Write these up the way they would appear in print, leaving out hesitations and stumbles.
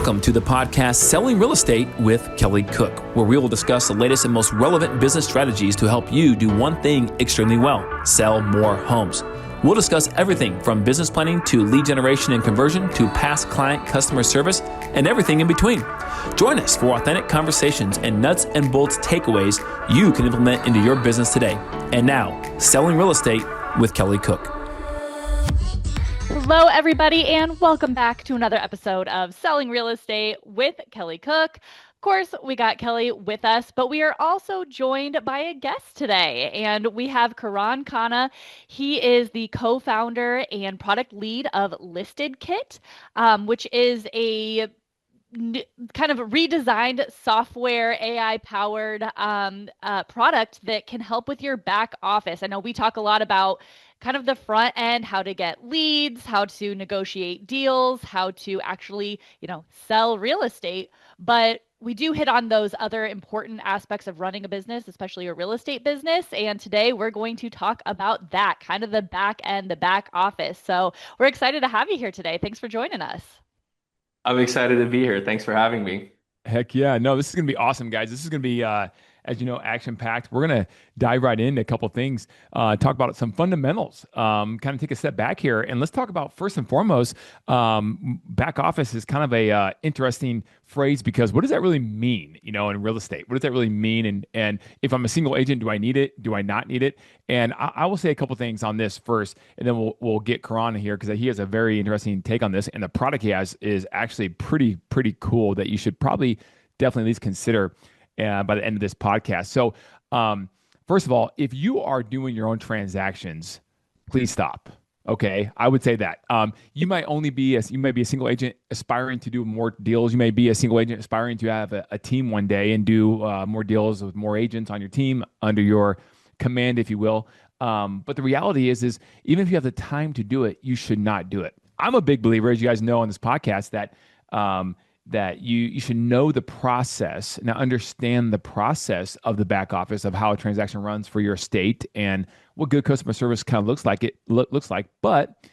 Welcome to the podcast Selling Real Estate with Kelly Cook, where we will discuss the latest and most relevant business strategies to help you do one thing extremely well: sell more homes. We'll discuss everything from business planning to lead generation and conversion to past client customer service and everything in between. Join us for authentic conversations and nuts and bolts takeaways you can implement into your business today. And now, Selling Real Estate with Kelly Cook. Hello, everybody, and welcome back to another episode of Selling Real Estate with Kelly Cook. Of course, we got Kelly with us, but we are also joined by a guest today, and we have Karan Khanna. He is the co-founder and product lead of ListedKit, which is a kind of redesigned software, AI-powered product that can help with your back office. I know we talk a lot about kind of the front end, how to get leads, how to negotiate deals, how to actually, sell real estate. But we do hit on those other important aspects of running a business, especially a real estate business. And today we're going to talk about that, kind of the back end, the back office. So we're excited to have you here today. Thanks for joining us. I'm excited to be here. Thanks for having me. Heck yeah. No, this is going to be awesome, guys. This is going to be, as you know, action-packed. We're going to dive right into a couple things, talk about some fundamentals, kind of take a step back here. And let's talk about, first and foremost, back office is kind of a interesting phrase, because what does that really mean, in real estate? What does that really mean? And if I'm a single agent, do I need it? Do I not need it? And I will say a couple things on this first, and then we'll get Karan here, because he has a very interesting take on this. And the product he has is actually pretty cool that you should probably definitely at least consider by the end of this podcast. So first of all, if you are doing your own transactions, please stop. Okay, I would say that. You might be a single agent aspiring to do more deals. You may be a single agent aspiring to have a team one day and do more deals with more agents on your team under your command, if you will. But the reality is even if you have the time to do it, you should not do it. I'm a big believer, as you guys know on this podcast, that you should know the process, now understand the process of the back office of how a transaction runs for your state and what good customer service kind of looks like. But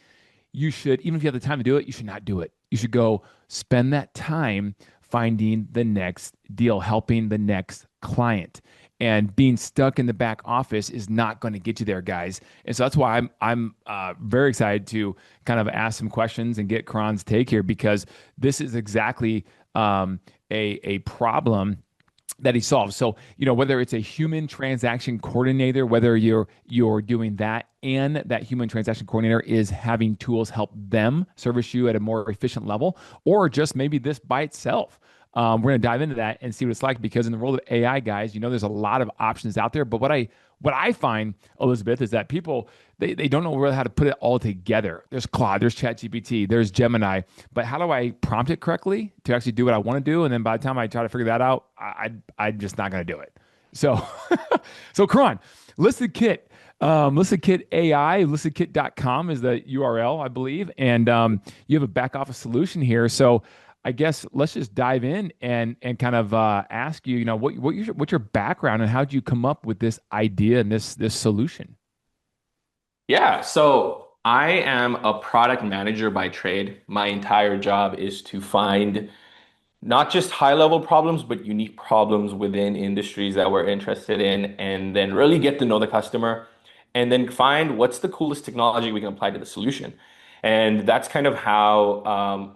you should, even if you have the time to do it, you should not do it. You should go spend that time finding the next deal, helping the next client. And being stuck in the back office is not going to get you there, guys. And so that's why I'm very excited to kind of ask some questions and get Karan's take here, because this is exactly a problem that he solves. So, whether it's a human transaction coordinator, whether you're doing that, and that human transaction coordinator is having tools help them service you at a more efficient level, or just maybe this by itself. We're going to dive into that and see what it's like, because in the world of AI, guys, there's a lot of options out there. But what I find, Elizabeth, is that people, they don't know really how to put it all together. There's Claude, there's ChatGPT, there's Gemini, but how do I prompt it correctly to actually do what I want to do? And then by the time I try to figure that out, I'm just not going to do it. So, so Karan, ListedKit. ListedKit AI, listed.com is the URL, I believe. And you have a back office solution here. So I guess let's just dive in and kind of ask you, what's your background and how did you come up with this idea and this solution? Yeah, so I am a product manager by trade. My entire job is to find not just high-level problems, but unique problems within industries that we're interested in, and then really get to know the customer, and then find what's the coolest technology we can apply to the solution. And that's kind of how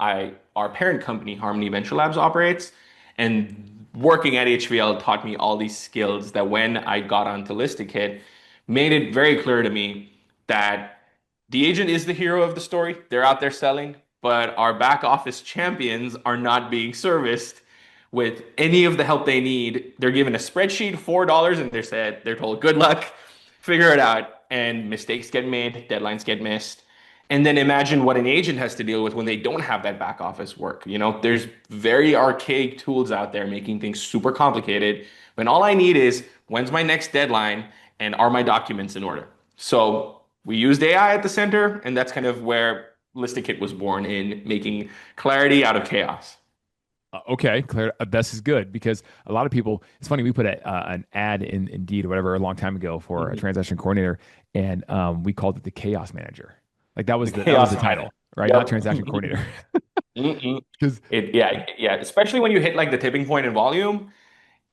our parent company, Harmony Venture Labs, operates. And working at HVL taught me all these skills that when I got onto ListedKit, made it very clear to me that the agent is the hero of the story. They're out there selling, but our back office champions are not being serviced with any of the help they need. They're given a spreadsheet, $4, and they're told, good luck, figure it out. And mistakes get made, deadlines get missed. And then imagine what an agent has to deal with when they don't have that back office work. There's very archaic tools out there making things super complicated, when all I need is, when's my next deadline and are my documents in order? So we used AI at the center, and that's kind of where ListedKit was born, in making clarity out of chaos. Okay, Claire, this is good, because a lot of people, it's funny, we put an ad in Indeed or whatever a long time ago for a transaction coordinator, and we called it the chaos manager. Like that was the title. right? Not Yep. transaction coordinator. Mm-mm. Because Yeah. Especially when you hit like the tipping point in volume,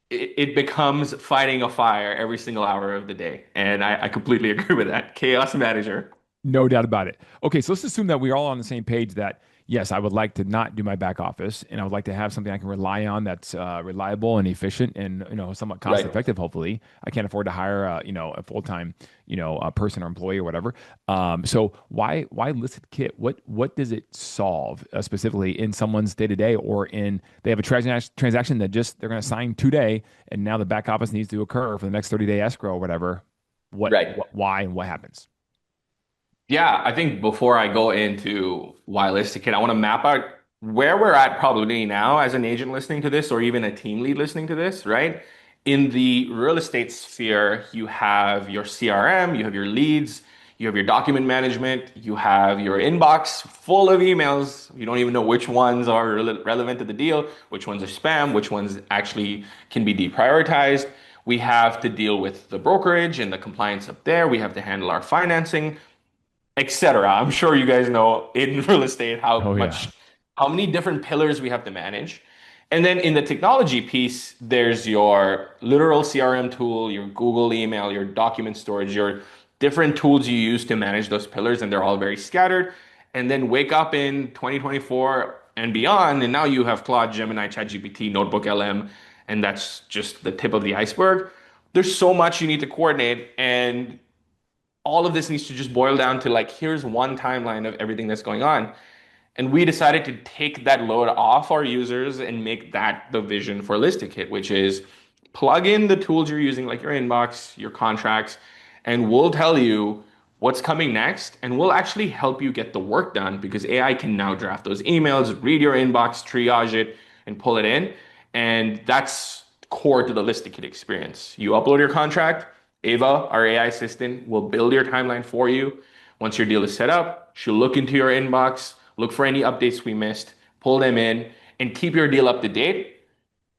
it becomes fighting a fire every single hour of the day. And I completely agree with that. Chaos manager. no doubt about it. Okay, so let's assume that we're all on the same page that yes, I would like to not do my back office, and I would like to have something I can rely on that's reliable and efficient, and somewhat cost Right. effective. Hopefully, I can't afford to hire a full time a person or employee or whatever. So why listed kit? What does it solve specifically in someone's day to day, or in they have a transaction that just they're going to sign today, and now the back office needs to occur for the next 30-day escrow or whatever. Right. Why and what happens? Yeah, I think before I go into why ListedKit, I want to map out where we're at probably now as an agent listening to this, or even a team lead listening to this, right? In the real estate sphere, you have your CRM, you have your leads, you have your document management, you have your inbox full of emails. You don't even know which ones are relevant to the deal, which ones are spam, which ones actually can be deprioritized. We have to deal with the brokerage and the compliance up there. We have to handle our financing, etc. I'm sure you guys know in real estate Oh yeah. how many different pillars we have to manage. And then in the technology piece, there's your literal CRM tool, your Google email, your document storage, your different tools you use to manage those pillars, and they're all very scattered. And then wake up in 2024 and beyond, and now you have Claude, Gemini, ChatGPT, Notebook LM, and that's just the tip of the iceberg. There's so much you need to coordinate, and all of this needs to just boil down to like, here's one timeline of everything that's going on. And we decided to take that load off our users and make that the vision for ListedKit, which is plug in the tools you're using, like your inbox, your contracts, and we'll tell you what's coming next. And we'll actually help you get the work done because AI can now draft those emails, read your inbox, triage it, and pull it in. And that's core to the ListedKit experience. You upload your contract, Ava, our AI assistant, will build your timeline for you. Once your deal is set up, she'll look into your inbox, look for any updates we missed, pull them in, and keep your deal up to date.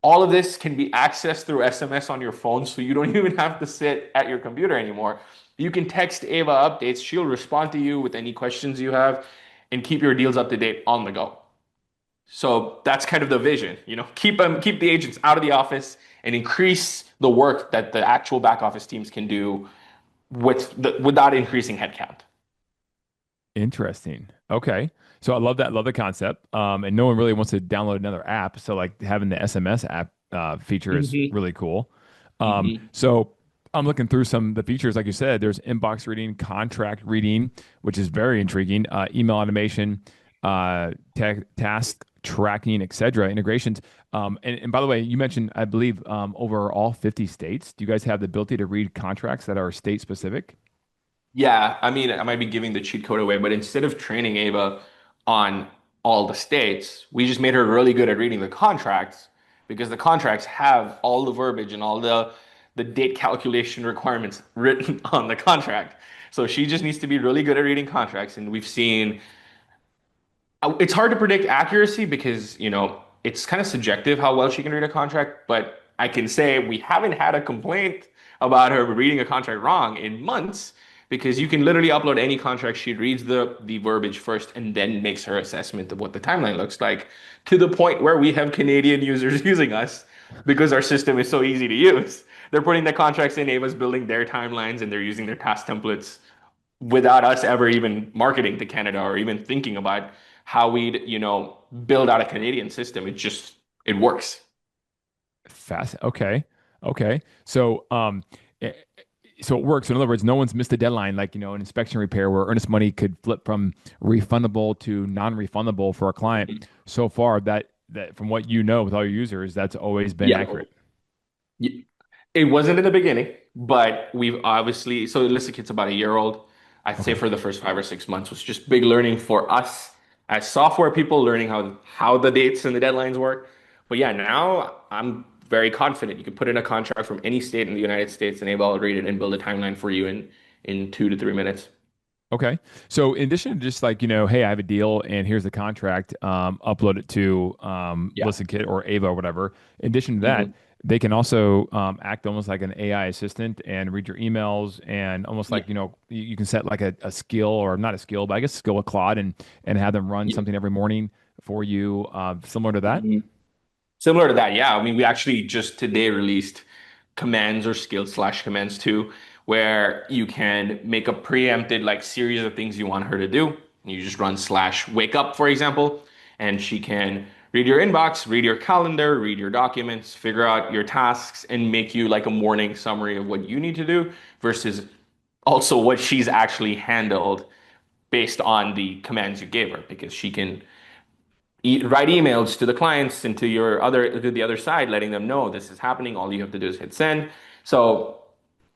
All of this can be accessed through SMS on your phone, so you don't even have to sit at your computer anymore. You can text Ava updates. She'll respond to you with any questions you have and keep your deals up to date on the go. So that's kind of the vision, keep the agents out of the office and increase the work that the actual back office teams can do without increasing headcount. Interesting. Okay. So I love that. Love the concept. And no one really wants to download another app. So like having the SMS app feature is hmm really cool. hmm So I'm looking through some of the features. Like you said, there's inbox reading, contract reading, which is very intriguing. Email automation, task tracking, etc. Integrations. And by the way, you mentioned, I believe, over all 50 states. Do you guys have the ability to read contracts that are state specific? Yeah, I mean, I might be giving the cheat code away, but instead of training Ava on all the states, we just made her really good at reading the contracts because the contracts have all the verbiage and all the date calculation requirements written on the contract. So she just needs to be really good at reading contracts, and we've seen it's hard to predict accuracy because, it's kind of subjective how well she can read a contract, but I can say we haven't had a complaint about her reading a contract wrong in months because you can literally upload any contract. She reads the verbiage first and then makes her assessment of what the timeline looks like to the point where we have Canadian users using us because our system is so easy to use. They're putting the contracts in, Ava's building their timelines, and they're using their task templates without us ever even marketing to Canada or even thinking about how we'd, build out a Canadian system. It works. Fast. Okay. Okay. So, eh, so it works. In other words, no one's missed a deadline, like, an inspection repair where earnest money could flip from refundable to non-refundable for a client. So far, that from what you know with all your users, that's always been Yeah. accurate. Y- It wasn't in the beginning, but we've obviously, so ListedKit's about a year old. I'd say Okay. for the first 5 or 6 months was just big learning for us as software people, learning how the dates and the deadlines work. But yeah, now I'm very confident you could put in a contract from any state in the United States and able to read it and build a timeline for you in 2 to 3 minutes. Okay. So in addition to just like, hey, I have a deal and here's the contract, upload it to Yeah. ListenKit or Ava or whatever. In addition to that, Mhm. they can also act almost like an AI assistant and read your emails and almost Yeah. like, you can set like a skill or not a skill, but I guess skill with Claude and have them run Yeah. something every morning for you, similar to that. Mhm. Similar to that, yeah. I mean, we actually just today released commands or skills slash commands too, where you can make a preempted like series of things you want her to do. You just run slash wake up, for example, and she can read your inbox, read your calendar, read your documents, figure out your tasks, and make you like a morning summary of what you need to do versus also what she's actually handled based on the commands you gave her, because she can write emails to the clients and to the other side, letting them know this is happening. All you have to do is hit send. So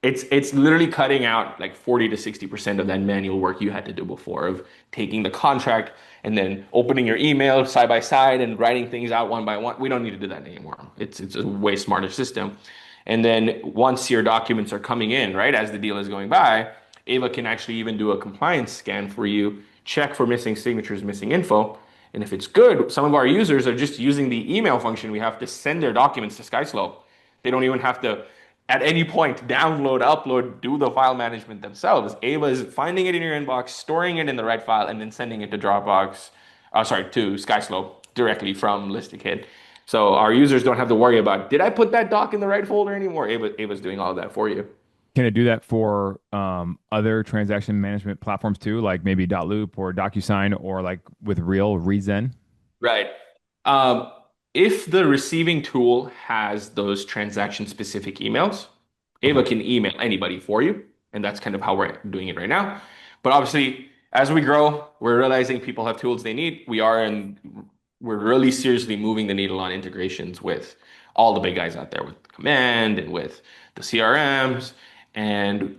it's literally cutting out like 40 to 60% of that manual work you had to do before of taking the contract and then opening your email side by side and writing things out one by one. We don't need to do that anymore. It's a way smarter system. And then once your documents are coming in, right, as the deal is going by, Ava can actually even do a compliance scan for you, check for missing signatures, missing info. And if it's good, some of our users are just using the email function we have to send their documents to SkySlope. They don't even have to, at any point, download, upload, do the file management themselves. Ava is finding it in your inbox, storing it in the right file, and then sending it to Dropbox, to SkySlope directly from ListedKit. So our users don't have to worry about, did I put that doc in the right folder anymore? Ava's doing all of that for you. Can it do that for other transaction management platforms too, like maybe Loop or DocuSign or like with Real Rezen? Right. Um, if the receiving tool has those transaction specific emails, Ava Okay. can email anybody for you. And that's kind of how we're doing it right now. But obviously, as we grow, we're realizing people have tools they need. We're really seriously moving the needle on integrations with all the big guys out there with Command and with the CRMs. And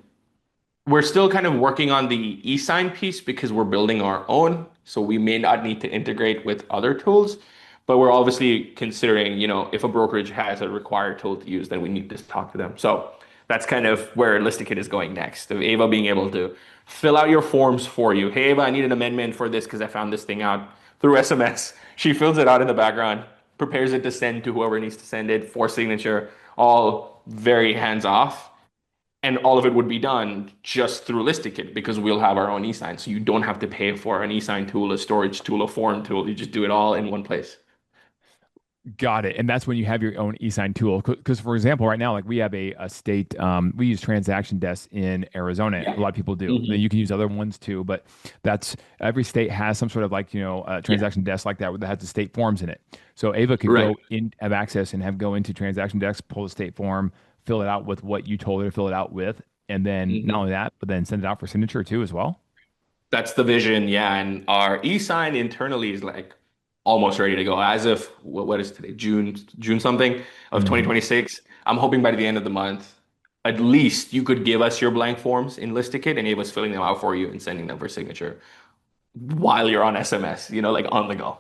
we're still kind of working on the e-sign piece because we're building our own. So we may not need to integrate with other tools, but we're obviously considering, if a brokerage has a required tool to use, then we need to talk to them. So that's kind of where ListedKit is going next. Of Ava being able to fill out your forms for you. Hey, Ava, I need an amendment for this because I found this thing out through SMS. She fills it out in the background, prepares it to send to whoever needs to send it for signature, all very hands off. And all of it would be done just through ListedKit because we'll have our own e-sign. So you don't have to pay for an e-sign tool, a storage tool, a form tool. You just do it all in one place. Got it. And that's when you have your own e-sign tool. Because, for example, right now, like we have a state, we use transaction desks in Arizona. A Yeah. lot of people do. Then Hmm. you can use other ones too, but that's every state has some sort of like, Yeah. transaction desk like that has the state forms in it. So Ava could Right. go in, have access and go into transaction desk, pull the state form, fill it out with what you told her to fill it out with. And then not Hmm. only that, but then send it out for signature too as well. That's the vision. Yeah. And our e-sign internally is like almost ready to go. As of what is today? June something of Mhm. 2026. I'm hoping by the end of the month, at least you could give us your blank forms in ListedKit and Ava's filling them out for you and sending them for signature while you're on SMS, like on the go.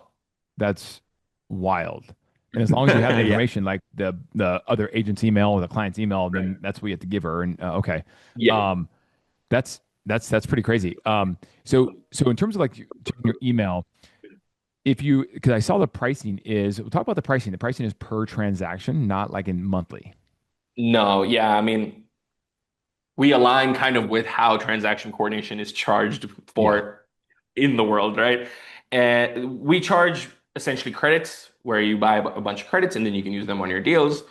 That's wild. And as long as you have the Yeah. information, like the other agent's email or the client's email, Right. then that's what you have to give her. And okay, Yeah. um, that's pretty crazy. So in terms of like checking your email, if you because I saw the pricing is we'll talk about the pricing. The pricing is per transaction, not like in monthly. No, yeah, I mean, we align kind of with how transaction coordination is charged Yeah, for in the world, right? And we charge essentially credits where you buy a bunch of credits and then you can use them on your deals.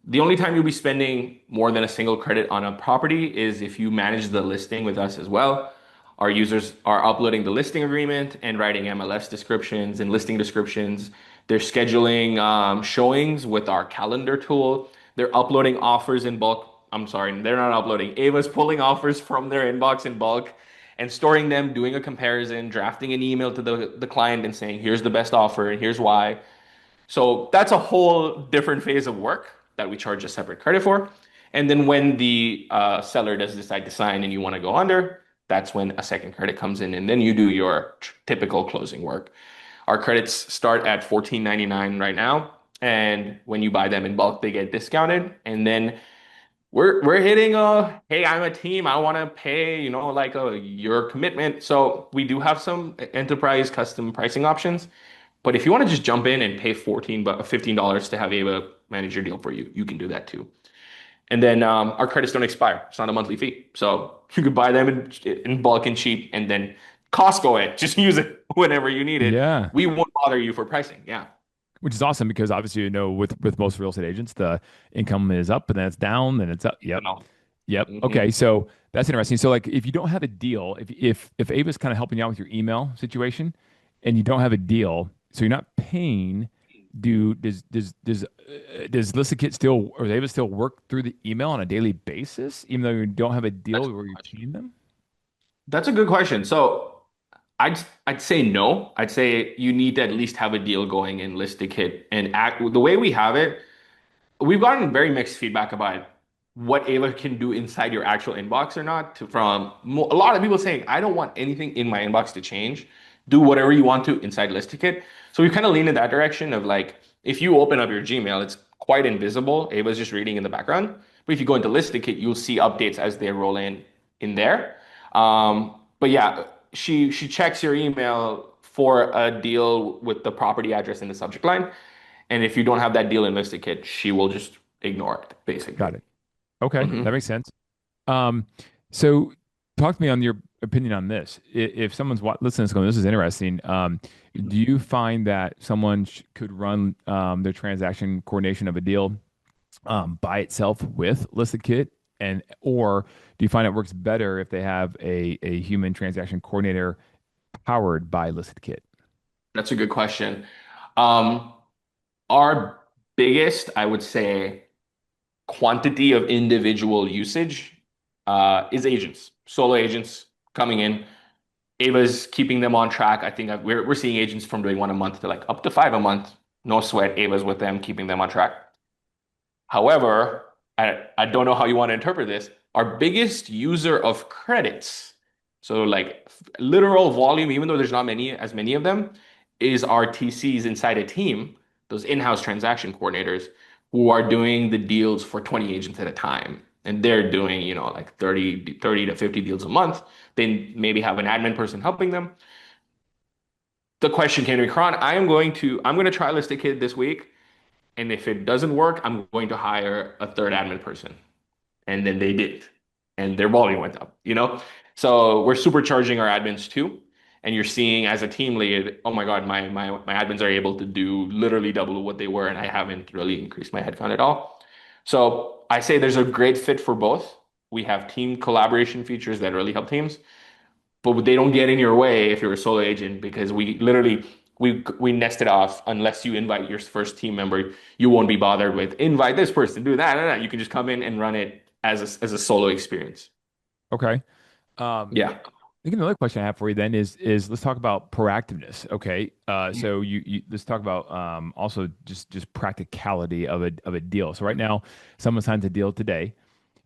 The only time you'll be spending more than a single credit on a property is if you manage the listing with us as well. Our users are uploading the listing agreement and writing MLS descriptions and listing descriptions. They're scheduling showings with our calendar tool. They're uploading offers in bulk. I'm sorry, they're not uploading. Ava's pulling offers from their inbox in bulk and storing them, doing a comparison, drafting an email to the client and saying, here's the best offer and here's why. So that's a whole different phase of work that we charge a separate credit for. And then when the seller does decide to sign and you want to go under, that's when a second credit comes in, and then you do your typical closing work. Our credits start at $14.99 right now, and when you buy them in bulk, they get discounted. And then we're hitting hey, I'm a team. I want to pay, like your commitment. So we do have some enterprise custom pricing options But if you want to just jump in and pay 14 but $15 to have Ava manage your deal for you, you can do that too. And then our credits don't expire. It's not a monthly fee. So you could buy them in bulk and cheap and then Costco it. Just use it whenever you need it. Yeah. We won't bother you for pricing. Yeah. Which is awesome because obviously, with most real estate agents, the income is up and then it's down, then it's up. Yep. No. Yep. Hmm. Okay. So that's interesting. So like if you don't have a deal, if Ava's kind of helping you out with your email situation and you don't have a deal, so you're not paying, does ListedKit still or does Ava still work through the email on a daily basis, even though you don't have a That's deal a where good you're question. paying them? That's a good question. So I'd say no. I'd say you need to at least have a deal going in ListedKit and act the way we have it. We've gotten very mixed feedback about what Ava can do inside your actual inbox or not from a lot of people saying, I don't want anything in my inbox to change. Do whatever you want to inside ListedKit. So we've kind of leaned in that direction of like, if you open up your Gmail, it's quite invisible. Ava's just reading in the background. But if you go into ListedKit, you'll see updates as they roll in there. But yeah, she checks your email for a deal with the property address in the subject line. And if you don't have that deal in ListedKit, she will just ignore it, basically. Got it. Okay. That Hmm. makes sense. Um, so talk to me on your opinion on this. If someone's listening to this going, this is interesting. Do you find that someone could run their transaction coordination of a deal by itself with ListedKit, and or do you find it works better if they have a human transaction coordinator powered by ListedKit? That's a good question. Um, our biggest, I would say, quantity of individual usage is agents, solo agents coming in. Ava's keeping them on track. I think we're seeing agents from doing one a month to like up to five a month. No sweat. Ava's with them, keeping them on track. However, I don't know how you want to interpret this. Our biggest user of credits, so like literal volume, even though there's not as many of them, is our TCs inside a team, those in-house transaction coordinators who are doing the deals for 20 agents at a time. And they're doing, like 30 to 50 deals a month. They maybe have an admin person helping them. The question came to me, Karan, I'm going to try ListedKit this week. And if it doesn't work, I'm going to hire a third admin person. And then they did. And their volume went up. So we're supercharging our admins too. And you're seeing as a team lead, oh my God, my admins are able to do literally double what they were, and I haven't really increased my headcount at all. So I say there's a great fit for both. We have team collaboration features that really help teams, but they don't get in your way if you're a solo agent because we literally we nest it off. Unless you invite your first team member, you won't be bothered with invite this person, do that. You can just come in and run it as a solo experience. Okay. Um, Yeah. I think another question I have for you then is let's talk about proactiveness. Okay. So you let's talk about also just practicality of a deal. So right now, someone signs a deal today,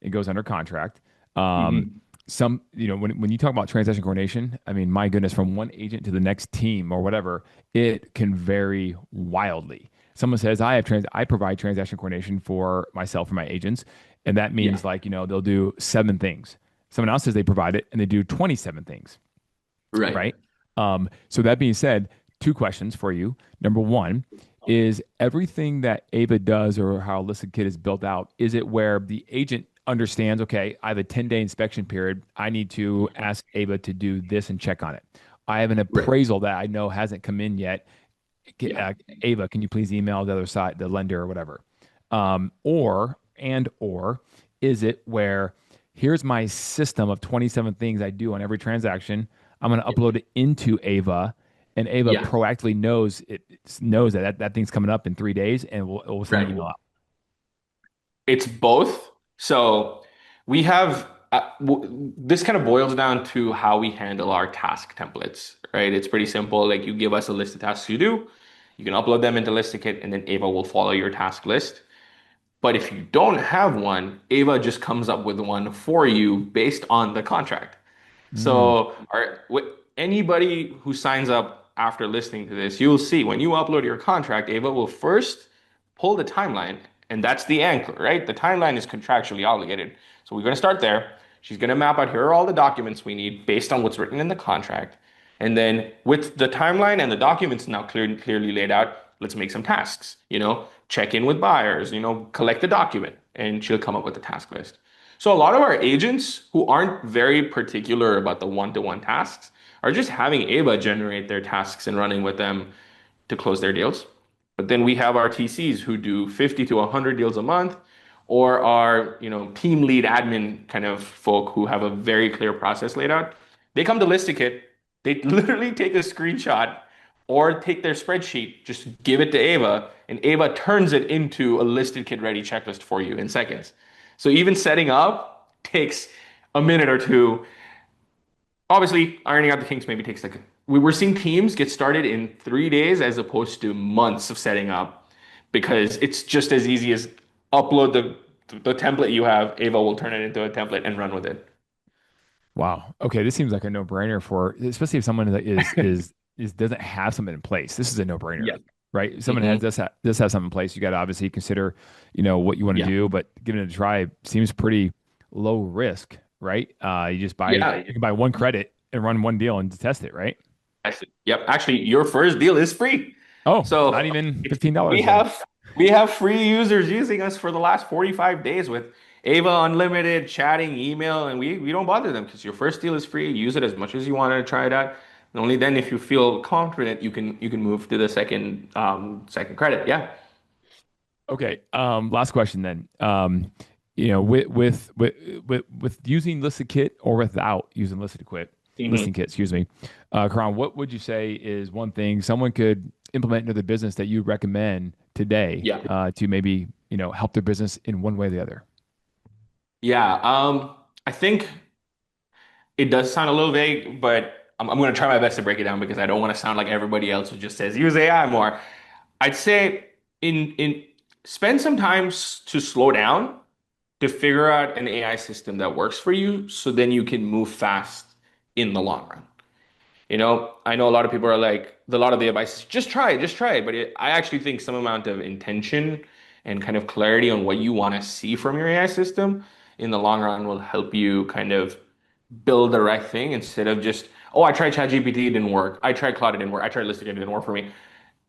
it goes under contract. Um, Mhm. when you talk about transaction coordination, I mean, my goodness, from one agent to the next team or whatever, it can vary wildly. Someone says I provide transaction coordination for myself or my agents, and that Yeah. means like they'll do seven things. Someone else says they provide it and they do 27 things, Right. right? So that being said, two questions for you. Number one, is everything that Ava does or how ListedKit is built out, is it where the agent understands, okay, I have a 10-day inspection period. I need to ask Ava to do this and check on it. I have an Right. appraisal that I know hasn't come in yet. Yeah. Ava, can you please email the other side, the lender or whatever? Or is it where here's my system of 27 things I do on every transaction. I'm going to upload it into Ava, and Ava Yeah. proactively knows that thing's coming up in 3 days, and it will send an Right. email out. It's both. So we have this kind of boils down to how we handle our task templates, right? It's pretty simple. Like you give us a list of tasks you do, you can upload them into ListedKit, and then Ava will follow your task list. But if you don't have one, Ava just comes up with one for you based on the contract. Mm, So, anybody who signs up after listening to this, you'll see when you upload your contract, Ava will first pull the timeline, and that's the anchor, right? The timeline is contractually obligated. So we're going to start there. She's going to map out here are all the documents we need based on what's written in the contract. And then with the timeline and the documents now clearly laid out, let's make some tasks, check in with buyers, collect the document, and she'll come up with a task list. So a lot of our agents who aren't very particular about the one-to-one tasks are just having Ava generate their tasks and running with them to close their deals. But then we have our TCs who do 50 to 100 deals a month, or our, team lead admin kind of folk who have a very clear process laid out. They come to ListedKit, they literally take a screenshot or take their spreadsheet, just give it to Ava, and Ava turns it into a ListedKit ready checklist for you in seconds. So even setting up takes a minute or two. Obviously, ironing out the kinks maybe takes like we were seeing teams get started in 3 days as opposed to months of setting up, because it's just as easy as upload the template you have. Ava will turn it into a template and run with it. Wow. Okay, this seems like a no-brainer for, especially if someone that is doesn't have something in place. This is a no-brainer, Yeah. right? If someone does have something in place, you got to obviously consider, what you want to do, but giving it a try seems pretty low risk, right? You just buy you can buy one credit and run one deal and test it, right? Yep. Actually, your first deal is free. Oh, so not even $15. We have free users using us for the last 45 days with Ava Unlimited, chatting, email, and we don't bother them because your first deal is free. Use it as much as you want to try it out. And only then, if you feel confident, you can move to the second credit. Yeah. Okay. Last question then. With using ListedKit or without using ListedKit, excuse me. Karan, what would you say is one thing someone could implement into their business that you recommend today to maybe, help their business in one way or the other? Yeah. I think it does sound a little vague, but I'm going to try my best to break it down because I don't want to sound like everybody else who just says use AI more. I'd say in spend some time to slow down to figure out an AI system that works for you, so then you can move fast in the long run. I know a lot of people are like, a lot of the advice is just try it. But I actually think some amount of intention and kind of clarity on what you want to see from your AI system in the long run will help you kind of build the right thing instead of just, oh, I tried ChatGPT, it didn't work. I tried Claude, it didn't work. I tried ListedKit, it didn't work for me.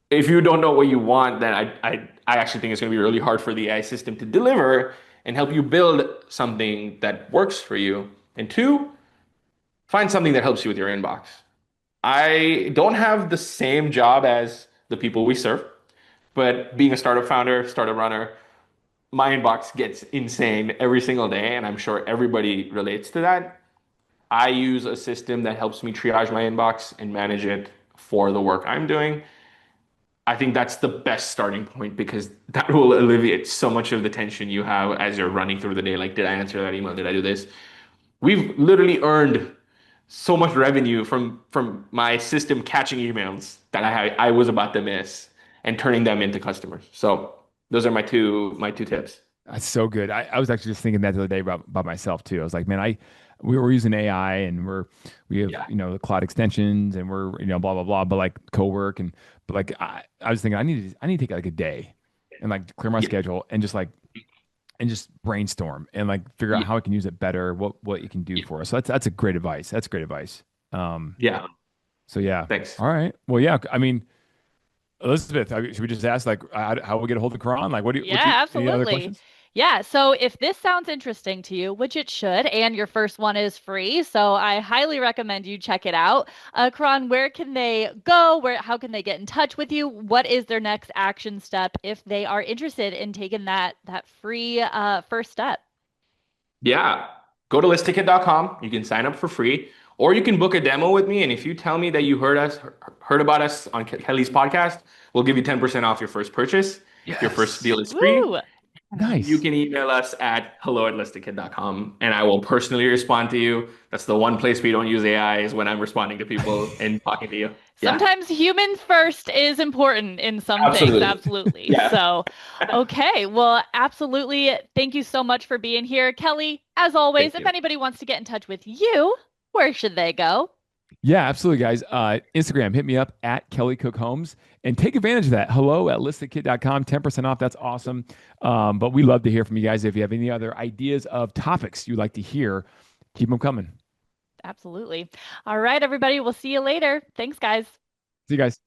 If you don't know what you want, then I actually think it's going to be really hard for the AI system to deliver and help you build something that works for you. And two, find something that helps you with your inbox. I don't have the same job as the people we serve, but being a startup founder, startup runner, my inbox gets insane every single day, and I'm sure everybody relates to that. I use a system that helps me triage my inbox and manage it for the work I'm doing. I think that's the best starting point because that will alleviate so much of the tension you have as you're running through the day. Like, did I answer that email? Did I do this? We've literally earned so much revenue from my system catching emails that I was about to miss and turning them into customers. So those are my two tips. That's so good. I was actually just thinking that the other day about myself too. I was like, man, we were using AI and we have the cloud extensions and we're blah blah blah, but like co-work but like I was thinking I need to take like a day and like clear my schedule and just brainstorm and like figure out how I can use it better, what you can do for us. So that's a great advice. That's great advice. Yeah. So yeah. Thanks. All right. Well, yeah. I mean, Elizabeth, should we just ask like how we get a hold of Karan? Like, absolutely. Any other questions? Yeah, so if this sounds interesting to you, which it should, and your first one is free, so I highly recommend you check it out. Karan, where can they go? How can they get in touch with you? What is their next action step if they are interested in taking that free first step? Yeah, go to listkit.com. You can sign up for free, or you can book a demo with me. And if you tell me that you heard about us on Kelly's podcast, we'll give you 10% off your first purchase. Yes. Your first deal is free. Woo! Nice. You can email us at hello@listkit.com and I will personally respond to you. That's the one place we don't use AI is when I'm responding to people and talking to you. Sometimes humans first is important in some things. Absolutely. Yeah. So, okay. Well, absolutely. Thank you so much for being here. Kelly, as always, if anybody wants to get in touch with you, where should they go? Yeah, absolutely, guys. Instagram, hit me up at Kelly Cook Homes and take advantage of that. hello@listkit.com, 10% off. That's awesome. But we love to hear from you guys. If you have any other ideas of topics you'd like to hear, keep them coming. Absolutely. All right, everybody. We'll see you later. Thanks, guys. See you guys.